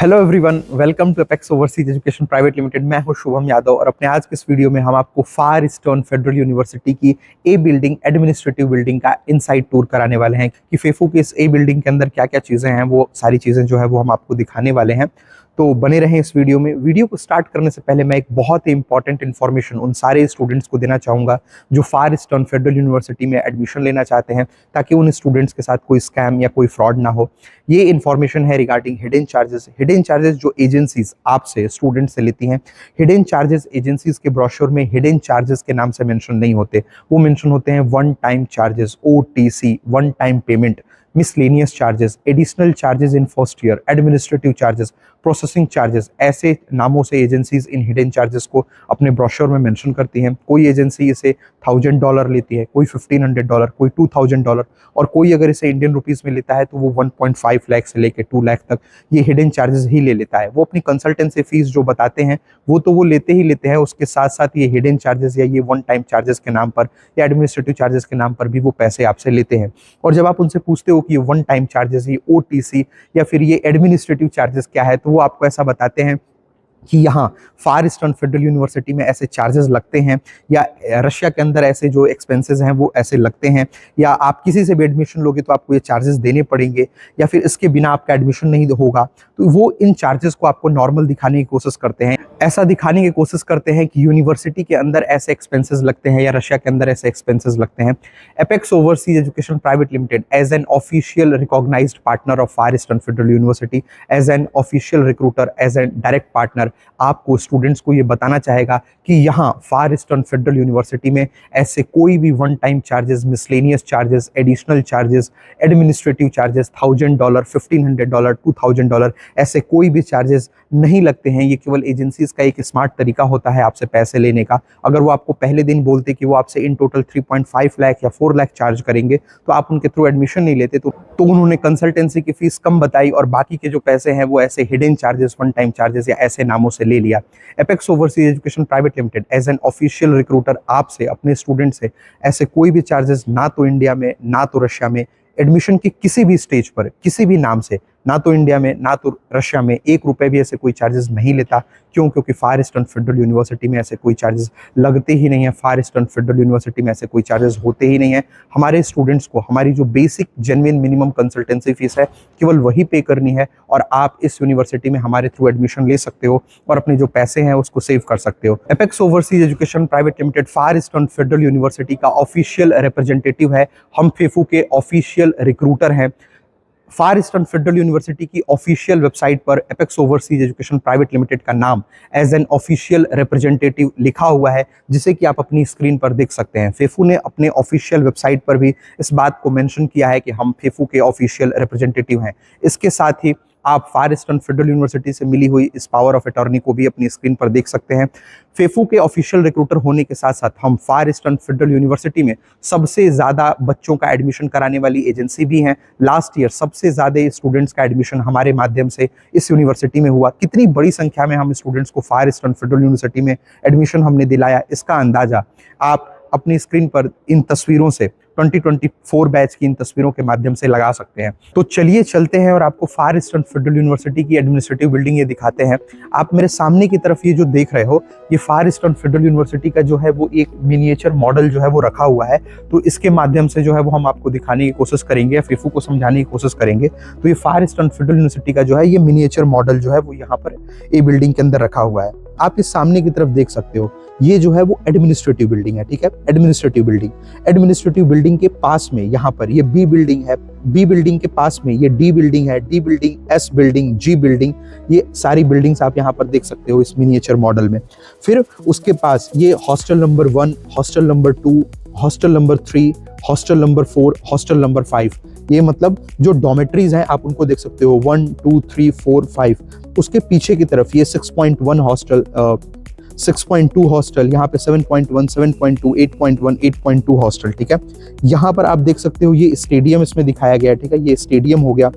Hello everyone, welcome to Apex Overseas Education Private Limited. मैं हूं शुभम यादव और अपने आज के इस वीडियो में हम आपको फार ईस्टर्न फेडरल यूनिवर्सिटी की ए बिल्डिंग एडमिनिस्ट्रेटिव बिल्डिंग का इनसाइड टूर कराने वाले हैं कि फेफू की इस ए बिल्डिंग के अंदर क्या क्या चीज़ें हैं, वो सारी चीज़ें जो है वो हम आपको दिखाने वाले हैं। तो बने रहें इस वीडियो में। वीडियो को स्टार्ट करने से पहले मैं एक बहुत ही इंपॉर्टेंट इन्फॉर्मेशन उन सारे स्टूडेंट्स को देना चाहूँगा जो फार ईस्टर्न फेडरल यूनिवर्सिटी में एडमिशन लेना चाहते हैं, ताकि उन स्टूडेंट्स के साथ कोई स्कैम या कोई फ्रॉड ना हो। ये इन्फॉर्मेशन है regarding hidden charges. Hidden charges जो एजेंसीज आपसे स्टूडेंट से लेती हैं, हिडन चार्जेस एजेंसीज के ब्रोशर में हिडन चार्जेस के नाम से मेंशन नहीं होते। वो मेंशन होते हैं one time charges, OTC, one time payment, miscellaneous charges, additional charges in first year, administrative charges, processing charges. ऐसे नामों से एजेंसीज इन हिडन चार्जेस को अपने ब्रोशर में मेंशन करती हैं। कोई एजेंसी इसे $1000 लेती है, कोई $1500, कोई $2000, और कोई अगर इसे इंडियन रुपीस में लेता है तो वो 1.5 लाख से लेकर 2 लाख तक ये हिडन चार्जेस ही ले लेता है। वो अपनी कंसल्टेंसी फीस जो बताते हैं वो तो वो लेते ही लेते हैं, उसके साथ साथ ये हिडन चार्जेस या ये वन टाइम चार्जेस के नाम पर या एडमिनिस्ट्रेटिव चार्जेस के नाम पर भी वो पैसे आपसे लेते हैं। और जब आप उनसे पूछते हो कि ये वन टाइम चार्जेस, ये OTC या फिर ये एडमिनिस्ट्रेटिव चार्जेस क्या है, तो वो आपको ऐसा बताते हैं कि यहाँ फार ईस्टर्न फेडरल यूनिवर्सिटी में ऐसे चार्जेस लगते हैं, या रशिया के अंदर ऐसे जो एक्सपेंसेस हैं वो ऐसे लगते हैं, या आप किसी से भी एडमिशन लोगे तो आपको ये चार्जेस देने पड़ेंगे, या फिर इसके बिना आपका एडमिशन नहीं होगा। तो वो इन चार्जेस को आपको नॉर्मल दिखाने की कोशिश करते हैं, ऐसा दिखाने की कोशिश करते हैं कि यूनिवर्सिटी के अंदर ऐसे एक्सपेंसेस लगते हैं या रशिया के अंदर ऐसे एक्सपेंसेस लगते हैं। Apex Overseas Education Private Limited as an official recognised partner of Far Eastern Federal University, as an official recruiter, as an direct partner, आपको स्टूडेंट्स को ये बताना चाहेगा कि यहाँ फार ईस्टर्न फेडरल यूनिवर्सिटी में ऐसे कोई भी one time charges, miscellaneous charges, additional charges, administrative charges, $1000, $1500, $2000, ऐसे कोई भी चार्जेस नहीं लगते हैं। ये केवल एजेंसीज का एक स्मार्ट तरीका होता है आपसे पैसे लेने का। अगर वो आपको पहले दिन बोलते कि वो आपसे इन टोटल 3.5 लाख या 4 लाख चार्ज करेंगे तो आप उनके थ्रू एडमिशन नहीं लेते, तो उन्होंने कंसल्टेंसी की फीस कम बताई और बाकी के जो पैसे हैं वो ऐसे hidden charges, one time charges या ऐसे नामों से ले लिया। Apex Overseas Education Private Limited as an official recruiter आपसे, अपने स्टूडेंट से ऐसे कोई भी चार्जेस ना तो इंडिया में ना तो रशिया में एडमिशन की किसी भी स्टेज पर, किसी भी नाम से, ना तो इंडिया में ना तो रशिया में ₹1 भी ऐसे कोई चार्जेस नहीं लेता। क्यों? क्योंकि फार ईस्टर्न फेडरल यूनिवर्सिटी में ऐसे कोई चार्जेस लगते ही नहीं है। फार ईस्टर्न फेडरल यूनिवर्सिटी में ऐसे कोई चार्जेस होते ही नहीं है। हमारे स्टूडेंट्स को हमारी जो basic genuine minimum consultancy fees है केवल वही पे करनी है, और आप इस यूनिवर्सिटी में हमारे थ्रू एडमिशन ले सकते हो और अपने जो पैसे हैं उसको सेव कर सकते हो। Apex Overseas Education Private Limited Far Eastern Federal University का ऑफिशियल रिप्रेजेंटेटिव है। हम फेफू के ऑफिशियल रिक्रूटर हैं। फार ईस्टर्न फेडरल यूनिवर्सिटी की ऑफिशियल वेबसाइट पर Apex Overseas Education Private Limited का नाम एज एन ऑफिशियल रिप्रेजेंटेटिव लिखा हुआ है, जिसे कि आप अपनी स्क्रीन पर देख सकते हैं। फेफू ने अपने ऑफिशियल वेबसाइट पर भी इस बात को मेंशन किया है कि हम फेफू के ऑफिशियल रिप्रेजेंटेटिव हैं। इसके साथ ही आप फार ईस्टर्न फेडरल यूनिवर्सिटी से मिली हुई इस पावर ऑफ अटॉर्नी को भी अपनी स्क्रीन पर देख सकते हैं। फेफू के ऑफिशियल रिक्रूटर होने के साथ साथ हम फार ईस्टर्न फेडरल यूनिवर्सिटी में सबसे ज़्यादा बच्चों का एडमिशन कराने वाली एजेंसी भी हैं। लास्ट ईयर सबसे ज़्यादा स्टूडेंट्स का एडमिशन हमारे माध्यम से इस यूनिवर्सिटी में हुआ। कितनी बड़ी संख्या में हम स्टूडेंट्स को फार ईस्टर्न फेडरल यूनिवर्सिटी में एडमिशन हमने दिलाया, इसका अंदाज़ा आप अपनी स्क्रीन पर इन तस्वीरों से 2024 बैच की इन तस्वीरों के माध्यम से लगा सकते हैं। तो चलिए चलते हैं और आपको फार ईस्टर्न फेडरल यूनिवर्सिटी की एडमिनिस्ट्रेटिव बिल्डिंग ये दिखाते हैं। आप मेरे सामने की तरफ ये जो देख रहे हो, ये फार ईस्टर्न फेडरल यूनिवर्सिटी का जो है वो एक मिनिएचर मॉडल जो है वो रखा हुआ है। तो इसके माध्यम से जो है वो हम आपको दिखाने की कोशिश करेंगे, फेफू को समझाने की कोशिश करेंगे। तो ये फार ईस्टर्न फेडरल यूनिवर्सिटी का जो है ये मिनिएचर मॉडल जो है वो यहाँ पर ये बिल्डिंग के अंदर रखा हुआ है। आप इस सामने की तरफ देख सकते हो, ये जो है वो एडमिनिस्ट्रेटिव बिल्डिंग है। ठीक है, एडमिनिस्ट्रेटिव बिल्डिंग के पास में यहाँ पर ये बी बिल्डिंग है, बी बिल्डिंग के पास में ये डी बिल्डिंग है, डी बिल्डिंग, एस बिल्डिंग, जी बिल्डिंग, ये सारी बिल्डिंग्स आप यहाँ पर देख सकते हो इस मिनिएचर मॉडल में। फिर उसके पास ये hostel number 1, hostel number 2, hostel number 3, hostel number 4, hostel number 5, ये मतलब जो डॉर्मेट्रीज हैं आप उनको देख सकते हो 1, 2, 3, 4, 5। उसके पीछे की तरफ ये 6.1 हॉस्टल, 6.2 हॉस्टल, यहाँ पे 7.1, 7.2, 8.1, 8.2 हॉस्टल। ठीक है, यहाँ पर आप देख सकते हो ये स्टेडियम इसमें दिखाया गया है। ठीक है, ये स्टेडियम हो गया।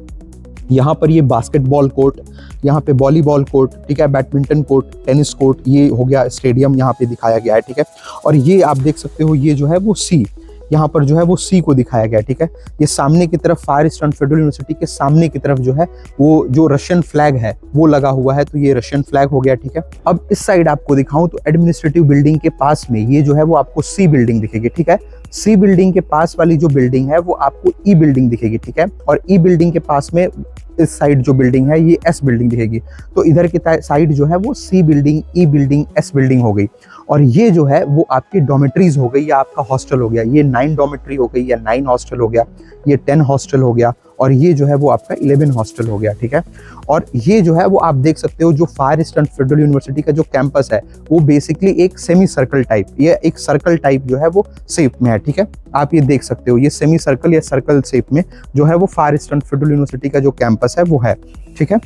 यहाँ पर ये बास्केटबॉल कोर्ट, यहाँ पे वॉलीबॉल कोर्ट, ठीक है, बैडमिंटन कोर्ट, टेनिस कोर्ट, ये हो गया स्टेडियम यहाँ पे दिखाया गया है। ठीक है, और ये आप देख सकते हो ये जो है वो सी, यहाँ पर जो है वो सी को दिखाया गया है, ठीक है। ये सामने की तरफ फायर ईस्टर्न फेडरल यूनिवर्सिटी के सामने की तरफ जो है वो जो रशियन फ्लैग है वो लगा हुआ है, तो ये रशियन फ्लैग हो गया, ठीक है। अब इस साइड आपको दिखाऊं तो एडमिनिस्ट्रेटिव बिल्डिंग के पास में ये जो है वो आपको सी बिल्डिंग दिखेगी, ठीक है। सी बिल्डिंग के पास वाली जो बिल्डिंग है वो आपको ई बिल्डिंग दिखेगी, ठीक है। और ई बिल्डिंग के पास में इस साइड जो बिल्डिंग है ये एस बिल्डिंग दिखेगी। तो इधर की साइड जो है वो सी बिल्डिंग, ई बिल्डिंग, एस बिल्डिंग हो गई। और ये जो है वो आपकी डॉमेट्रीज हो गई या आपका हॉस्टल हो गया। ये 9 डॉमेट्री हो गई या 9 हॉस्टल हो गया, ये 10 हॉस्टल हो गया, और ये जो है वो आपका 11 हॉस्टल हो गया, ठीक है। और ये जो है वो आप देख सकते हो जो फायर ईस्टर्न फेडरल यूनिवर्सिटी का जो कैंपस है वो बेसिकली एक सेमी सर्कल टाइप, ये एक सर्कल टाइप जो है वो शेप में है, ठीक है। आप ये देख सकते हो ये सेमी सर्कल या सर्कल शेप में जो है वो फायर ईस्टर्न फेडरल यूनिवर्सिटी का जो कैंपस है वो है, ठीक है।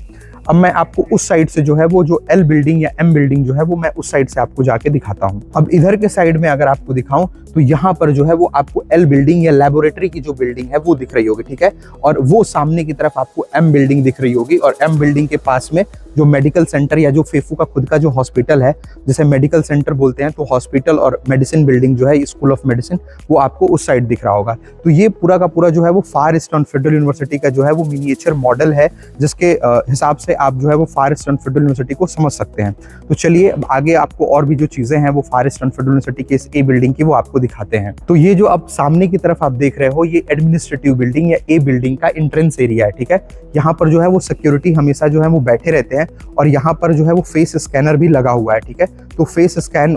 अब मैं आपको उस साइड से जो है वो जो एल बिल्डिंग या एम बिल्डिंग जो है वो मैं उस साइड से आपको जाके दिखाता हूँ। अब इधर के साइड में अगर आपको दिखाऊं तो यहाँ पर जो है वो आपको एल बिल्डिंग या लेबोरेटरी की जो बिल्डिंग है वो दिख रही होगी, ठीक है। और वो सामने की तरफ आपको एम बिल्डिंग दिख रही होगी, और एम बिल्डिंग के पास में जो मेडिकल सेंटर या जो फेफू का खुद का जो हॉस्पिटल है जिसे मेडिकल सेंटर बोलते हैं, तो हॉस्पिटल और मेडिसिन बिल्डिंग जो है स्कूल ऑफ मेडिसिन वो आपको उस साइड दिख रहा होगा। तो ये पूरा का पूरा जो है वो फायर ईस्टर्न फेडरल यूनिवर्सिटी का जो है वो मिनिएचर मॉडल है, जिसके हिसाब से आप जो है वो फायर ईस्टर्न फेडरल यूनिवर्सिटी को समझ सकते हैं। तो चलिए आगे आपको और भी जो चीजें हैं वो फायर ईस्टर्न फेडरल यूनिवर्सिटी के इस ए बिल्डिंग की वो आपको दिखाते हैं। तो ये जो अब सामने की तरफ आप देख रहे हो ये एडमिनिस्ट्रेटिव बिल्डिंग या ए बिल्डिंग का एंट्रेंस एरिया है, ठीक है। यहाँ पर जो है वो सिक्योरिटी हमेशा जो है वो बैठे रहते हैं, और यहाँ पर जो है वो फेस स्कैनर भी लगा हुआ है, ठीक है। तो फेस स्कैन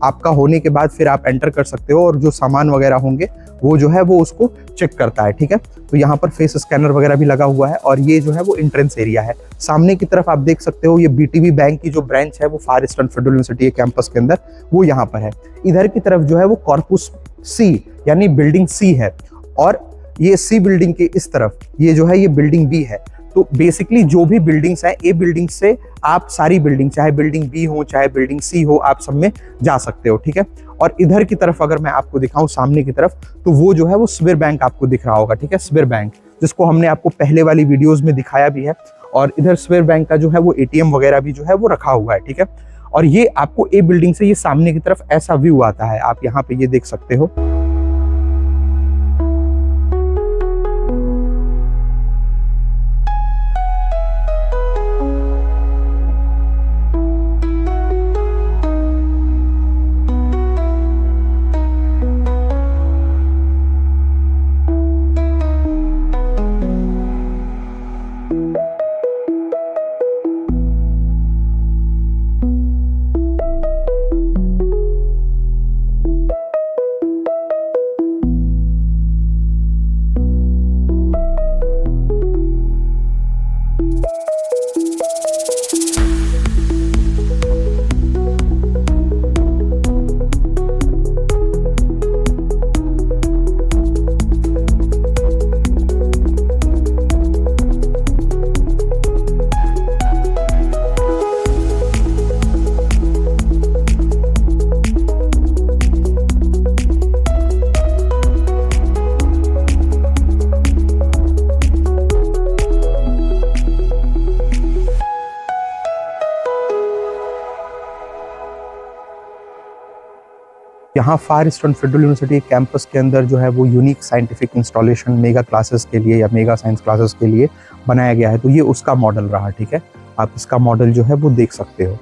आपका होने के बाद फिर आप एंटर कर सकते हो, और जो सामान वगैरह होंगे वो जो है वो उसको चेक करता है, ठीक है। तो यहाँ पर फेस स्कैनर वगैरह भी लगा हुआ है, और ये जो है वो एंट्रेंस एरिया है। सामने की तरफ आप देख सकते हो ये बीटीबी बैंक की जो ब्रांच है वो फायर ईस्टर्न फेडरल यूनिवर्सिटी के कैंपस के अंदर वो यहाँ पर है। इधर की तरफ जो है वो कॉर्पस सी यानी बिल्डिंग सी है, और ये सी बिल्डिंग के इस तरफ ये जो है ये बिल्डिंग बी है। तो बेसिकली जो भी बिल्डिंग्स हैं ए बिल्डिंग से आप सारी बिल्डिंग, चाहे बिल्डिंग बी हो चाहे बिल्डिंग सी हो, आप सब में जा सकते हो, ठीक है। और इधर की तरफ अगर मैं आपको दिखाऊं सामने की तरफ, तो वो जो है वो स्विर बैंक आपको दिख रहा होगा, ठीक है। स्विर बैंक जिसको हमने आपको पहले वाली वीडियोस में दिखाया भी है, और इधर स्विर बैंक का जो है वो एटीएम वगैरह भी जो है वो रखा हुआ है, ठीक है। और ये आपको ए बिल्डिंग से ये सामने की तरफ ऐसा व्यू आता है, आप यहाँ पे ये देख सकते हो। यहाँ fire eastern Federal university campus के अंदर जो है वो unique scientific installation mega classes के लिए या मेगा साइंस क्लासेस के लिए बनाया गया है। तो ये उसका मॉडल रहा, ठीक है। आप इसका मॉडल जो है वो देख सकते हो।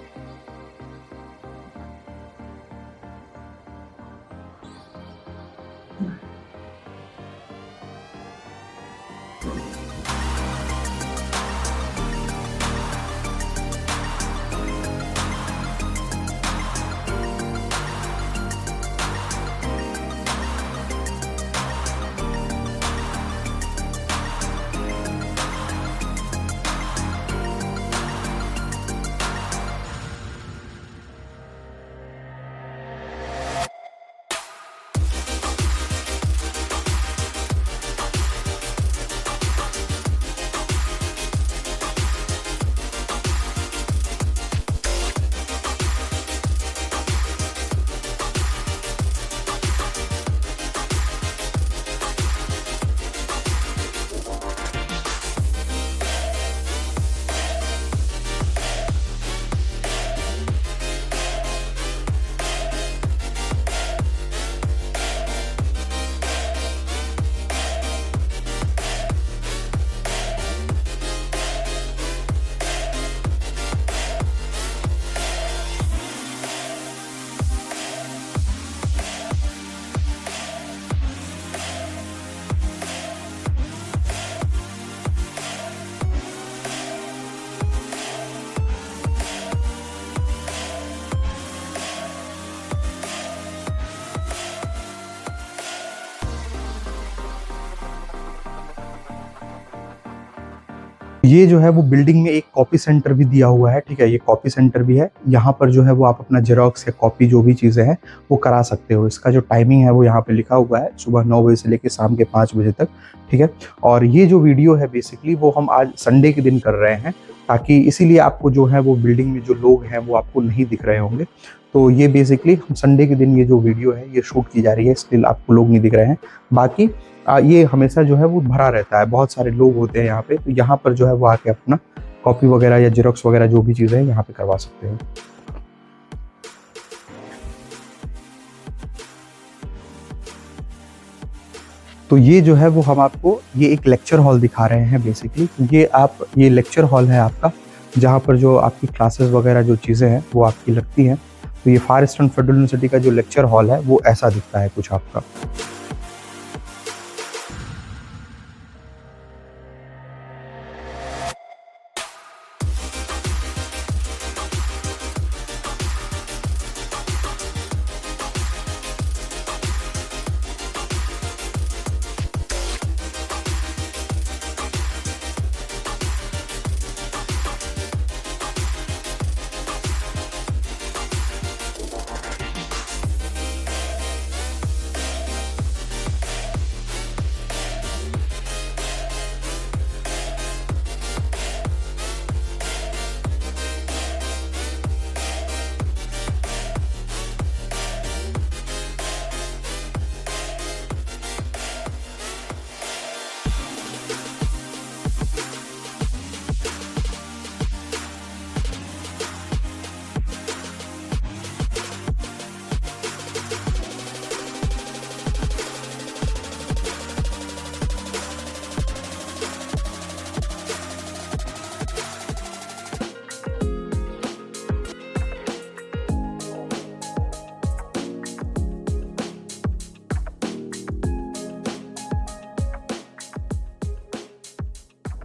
ये जो है वो बिल्डिंग में एक कॉपी सेंटर भी दिया हुआ है, ठीक है, ये कॉपी सेंटर भी है। यहाँ पर जो है वो आप अपना जेरोक्स या कॉपी जो भी चीज़ें हैं वो करा सकते हो। इसका जो टाइमिंग है वो यहाँ पे लिखा हुआ है, सुबह 9 बजे से लेकर शाम के 5 बजे तक, ठीक है। और ये जो वीडियो है बेसिकली वो हम आज संडे के दिन कर रहे हैं, ताकि इसीलिए आपको जो है वो बिल्डिंग में जो लोग हैं वो आपको नहीं दिख रहे होंगे। तो ये बेसिकली हम संडे के दिन ये जो वीडियो है ये शूट की जा रही है, इसलिए आपको लोग नहीं दिख रहे हैं। बाकी ये हमेशा जो है वो भरा रहता है, बहुत सारे लोग होते हैं यहाँ पे, तो यहाँ पर जो है वो आके अपना कॉपी वगैरह या जेरोक्स वगैरह जो भी चीज़ें हैं यहाँ पे करवा सकते हैं। तो ये जो है वो हम आपको ये एक लेक्चर हॉल दिखा रहे हैं बेसिकली। ये लेक्चर हॉल है आपका, जहाँ पर जो आपकी क्लासेस वगैरह जो चीज़ें हैं वो आपकी लगती हैं। तो ये फार ईस्टर्न फेडरल यूनिवर्सिटी का जो लेक्चर हॉल है वो ऐसा दिखता है कुछ आपका।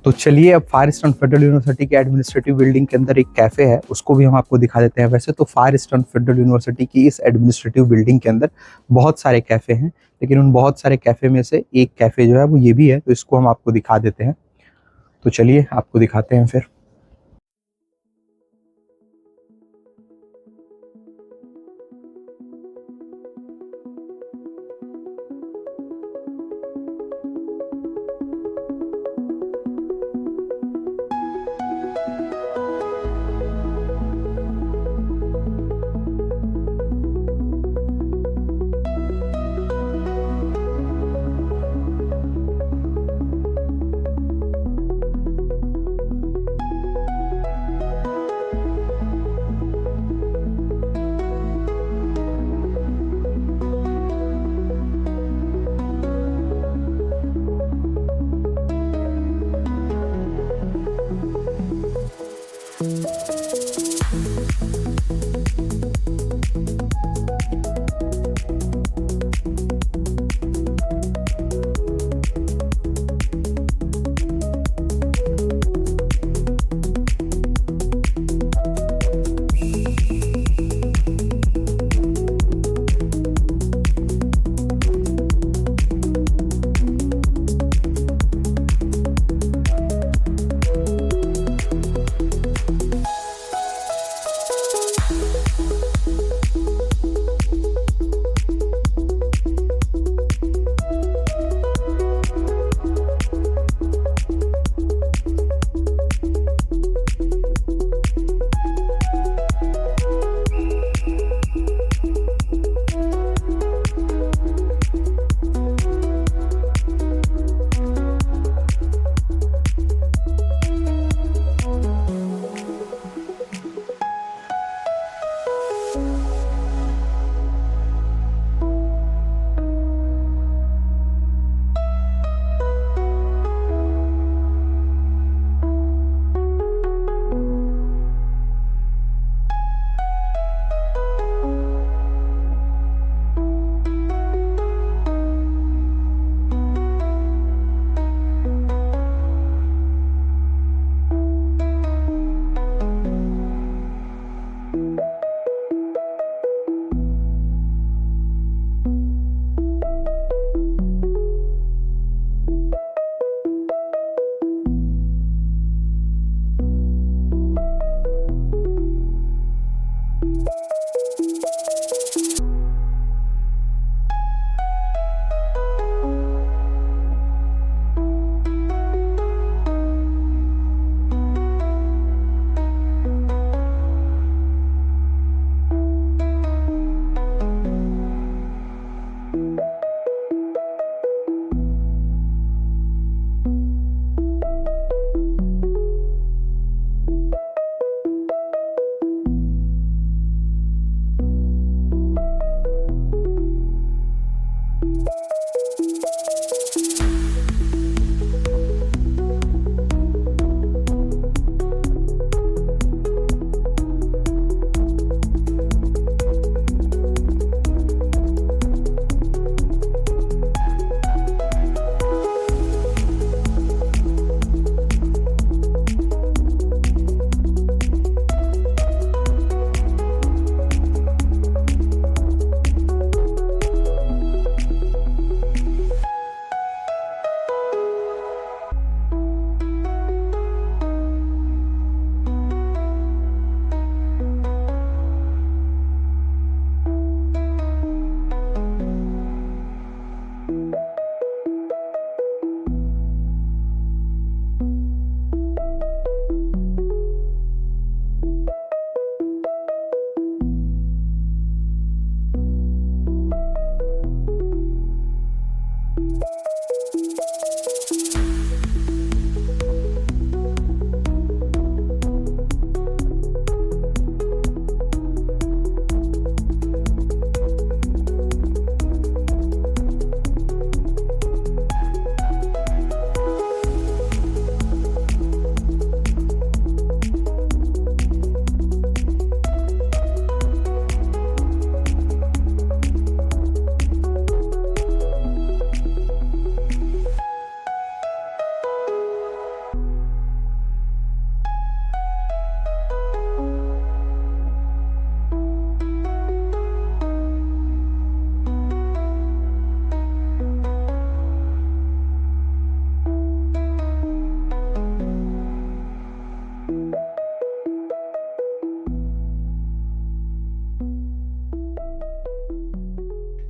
तो चलिए अब फार ईस्टर्न फेडरल यूनिवर्सिटी के एडमिनिस्ट्रेटिव बिल्डिंग के अंदर एक कैफ़े है, उसको भी हम आपको दिखा देते हैं। वैसे तो फार ईस्टर्न फेडरल यूनिवर्सिटी की इस एडमिनिस्ट्रेटिव बिल्डिंग के अंदर बहुत सारे कैफ़े हैं, लेकिन उन बहुत सारे कैफ़े में से एक कैफ़े जो है वो ये भी है, तो इसको हम आपको दिखा देते हैं। तो चलिए आपको दिखाते हैं फिर।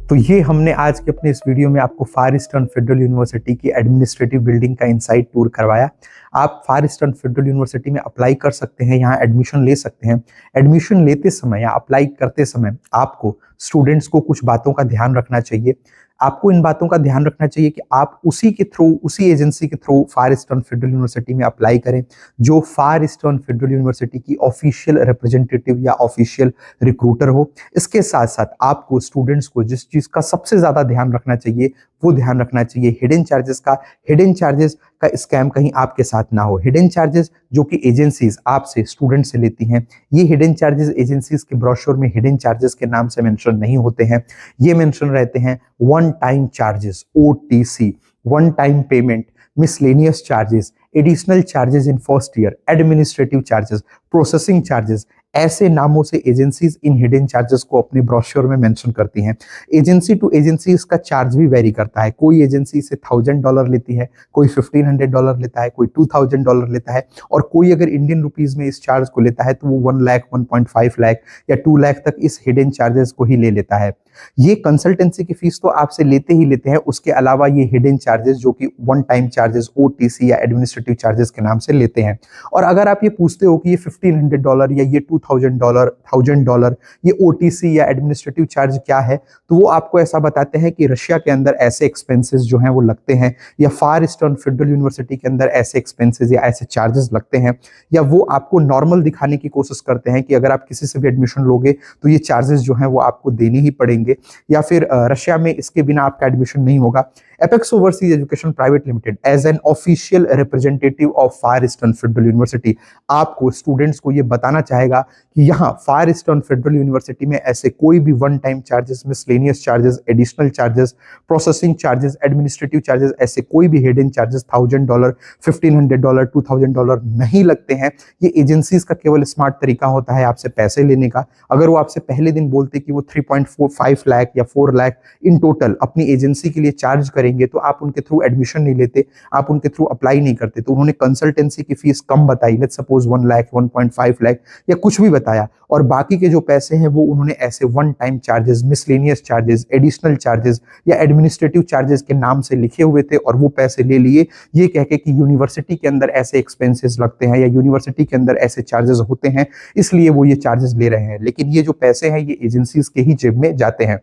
तो ये हमने आज के अपने इस वीडियो में आपको फार ईस्टर्न फेडरल यूनिवर्सिटी की एडमिनिस्ट्रेटिव बिल्डिंग का इनसाइड टूर करवाया। आप फार ईस्टर्न फेडरल यूनिवर्सिटी में अप्लाई कर सकते हैं, यहाँ एडमिशन ले सकते हैं। एडमिशन लेते समय या अप्लाई करते समय आपको स्टूडेंट्स को कुछ बातों का ध्यान रखना चाहिए। आपको इन बातों का ध्यान रखना चाहिए कि आप उसी एजेंसी के थ्रू फार ईस्टर्न फेडरल यूनिवर्सिटी में अप्लाई करें जो फार ईस्टर्न फेडरल यूनिवर्सिटी की ऑफिशियल रिप्रेजेंटेटिव या ऑफिशियल रिक्रूटर हो। इसके साथ साथ आपको स्टूडेंट्स को जिस चीज का सबसे ज्यादा ध्यान रखना चाहिए वो ध्यान रखना चाहिए हिडन चार्जेस का। हिडन चार्जेस का स्कैम कहीं आपके साथ ना हो। हिडन चार्जेस जो कि एजेंसीज आपसे स्टूडेंट से लेती हैं, ये हिडन चार्जेस एजेंसीज के ब्रोशर में हिडन चार्जेस के नाम से मेंशन नहीं होते हैं। ये मेंशन रहते हैं one time charges, OTC, one time payment, miscellaneous charges, additional charges in first year, administrative charges, processing charges. ऐसे नामों से एजेंसीज इन हिडन चार्जेस को अपने ब्रोशर में मेंशन करती हैं। एजेंसी टू एजेंसी इसका चार्ज भी वेरी करता है। कोई एजेंसी से $1000 लेती है, कोई $1500 लेता है, कोई $2000 लेता है, और कोई अगर इंडियन रुपीज में इस चार्ज को लेता है तो वो 1 लाख, 1.5 लाख या 2 लाख तक इस हिडन चार्जेस को ही ले लेता है। ये कंसल्टेंसी की फीस तो आपसे लेते ही लेते हैं, उसके अलावा ये हिडन चार्जेस जो कि वन टाइम चार्जेस, OTC या एडमिनिस्ट्रेटिव चार्जेस के नाम से लेते हैं। और अगर आप ये पूछते हो कि ये $1500 या ये $1000 ये OTC या एडमिनिस्ट्रेटिव चार्ज क्या है, तो वो आपको ऐसा बताते हैं कि रशिया के अंदर ऐसे एक्सपेंसेस जो हैं वो लगते हैं, या फार ईस्टर्न फेडरल यूनिवर्सिटी के अंदर ऐसे एक्सपेंसेस या ऐसे चार्जेस लगते हैं, या वो आपको नॉर्मल दिखाने की कोशिश करते हैं कि अगर आप किसी से भी एडमिशन लोगे तो ये चार्जेस जो हैं वो आपको देने ही पड़ेंगे, या फिर रशिया में इसके बिना आपका एडमिशन नहीं होगा। Apex Overseas Education Private Limited as an official representative of Far Eastern Federal University आपको स्टूडेंट्स को ये बताना चाहेगा कि यहाँ फार ईस्टर्न फेडरल यूनिवर्सिटी में ऐसे कोई भी one time charges, miscellaneous charges, additional charges, processing charges, administrative charges, ऐसे कोई भी हिडन चार्जेस $1000, $1500, $2000 नहीं लगते हैं। ये एजेंसीज का केवल स्मार्ट तरीका होता है आपसे पैसे लेने का। अगर वो आपसे पहले दिन बोलते कि वो 3.45 लाख या 4 लाख इन टोटल अपनी एजेंसी के लिए चार्ज करेंगे, तो आप उनके थ्रू एडमिशन नहीं लेते, आप उनके थ्रू अप्लाई नहीं करते। तो उन्होंने कंसल्टेंसी की फीस कम बताई, लेट्स सपोज 1 लाख, 1.5 लाख या कुछ भी बताया, और बाकी के जो पैसे हैं वो उन्होंने ऐसे one time charges, miscellaneous charges, additional charges या एडमिनिस्ट्रेटिव चार्जेस के नाम से लिखे हुए थे, और वो पैसे ले लिए ये कह के कि यूनिवर्सिटी के अंदर ऐसे एक्सपेंसेस लगते हैं या यूनिवर्सिटी के अंदर ऐसे चार्जेस होते हैं, इसलिए वो ये चार्जेस ले रहे हैं। लेकिन ये जो पैसे हैं ये एजेंसीज के ही जेब में जाते हैं।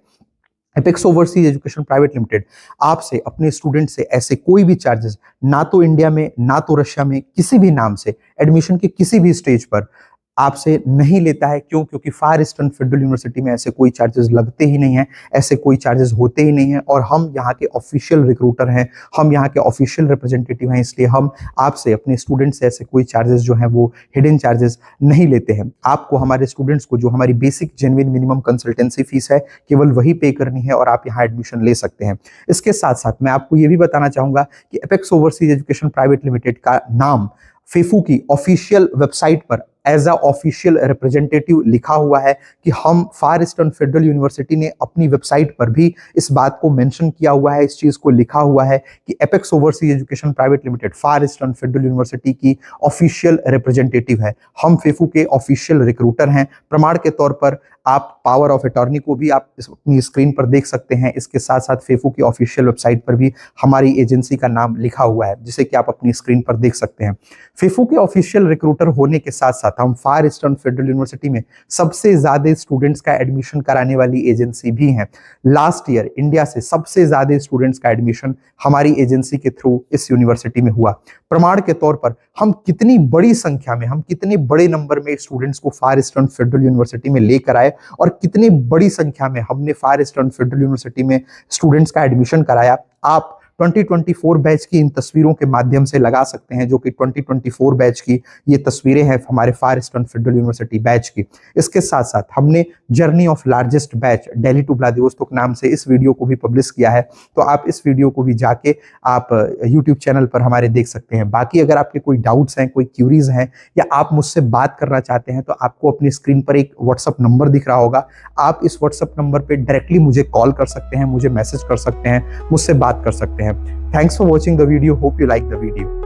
Apex Overseas Education Private limited आपसे, अपने स्टूडेंट से ऐसे कोई भी चार्जेस ना तो इंडिया में ना तो रशिया में किसी भी नाम से एडमिशन के किसी भी स्टेज पर आपसे नहीं लेता है। क्यों? क्योंकि फार ईस्टर्न फेडरल यूनिवर्सिटी में ऐसे कोई चार्जेस लगते ही नहीं हैं, ऐसे कोई चार्जेस होते ही नहीं हैं, और हम यहाँ के ऑफिशियल रिक्रूटर हैं, हम यहाँ के ऑफिशियल रिप्रेजेंटेटिव हैं, इसलिए हम आपसे, अपने स्टूडेंट से ऐसे कोई चार्जेस जो हैं वो हिडन चार्जेस नहीं लेते हैं। आपको हमारे स्टूडेंट्स को जो हमारी basic genuine minimum consultancy fees है केवल वही पे करनी है और आप यहाँ एडमिशन ले सकते हैं। इसके साथ साथ मैं आपको ये भी बताना चाहूंगा कि Apex Overseas Education Private Limited का नाम फेफू की ऑफिशियल वेबसाइट पर एज अ ऑफिशियल रिप्रेजेंटेटिव लिखा हुआ है, कि हम फार ईस्टर्न फेडरल यूनिवर्सिटी ने अपनी वेबसाइट पर भी इस बात को मेंशन किया हुआ है, इस चीज को लिखा हुआ है कि Apex Overseas Education Private Limited Far Eastern Federal University की ऑफिशियल रिप्रेजेंटेटिव है। हम फेफू के ऑफिशियल रिक्रूटर हैं। प्रमाण के तौर पर आप पावर ऑफ अटॉर्नी को भी आप अपनी स्क्रीन पर देख सकते हैं। इसके साथ साथ फेफू की ऑफिशियल वेबसाइट पर भी हमारी एजेंसी का नाम लिखा हुआ है, जिसे कि आप अपनी स्क्रीन पर देख सकते हैं। फेफू के ऑफिशियल रिक्रूटर होने के साथ साथ हम फार ईस्टर्न फेडरल यूनिवर्सिटी में सबसे ज्यादा स्टूडेंट्स का एडमिशन कराने वाली एजेंसी भी हैं। लास्ट ईयर इंडिया से सबसे ज्यादा स्टूडेंट्स का एडमिशन हमारी एजेंसी के थ्रू इस यूनिवर्सिटी में हुआ। प्रमाण के तौर पर हम कितनी बड़ी संख्या में, हम कितने बड़े नंबर में स्टूडेंट्स को फार ईस्टर्न फेडरल यूनिवर्सिटी में लेकर आए, और कितनी बड़ी संख्या में हमने फार ईस्टर्न फेडरल यूनिवर्सिटी में स्टूडेंट्स का एडमिशन कराया, आप 2024 बैच की इन तस्वीरों के माध्यम से लगा सकते हैं, जो कि 2024 बैच की ये तस्वीरें हैं हमारे Far Eastern Federal University batch की। इसके साथ साथ हमने journey of largest batch Delhi to Vladivostok नाम से इस वीडियो को भी पब्लिश किया है, तो आप इस वीडियो को भी जाके आप यूट्यूब चैनल पर हमारे देख सकते हैं। बाकी अगर आपके कोई डाउट्स हैं, कोई क्यूरीज हैं, या आप मुझसे बात करना चाहते हैं, तो आपको अपनी स्क्रीन पर एक व्हाट्सअप नंबर दिख रहा होगा। आप इस व्हाट्सअप नंबर पर डायरेक्टली मुझे कॉल कर सकते हैं, मुझे मैसेज कर सकते हैं, मुझसे बात कर सकते हैं। Thanks for watching the video. Hope you like the video.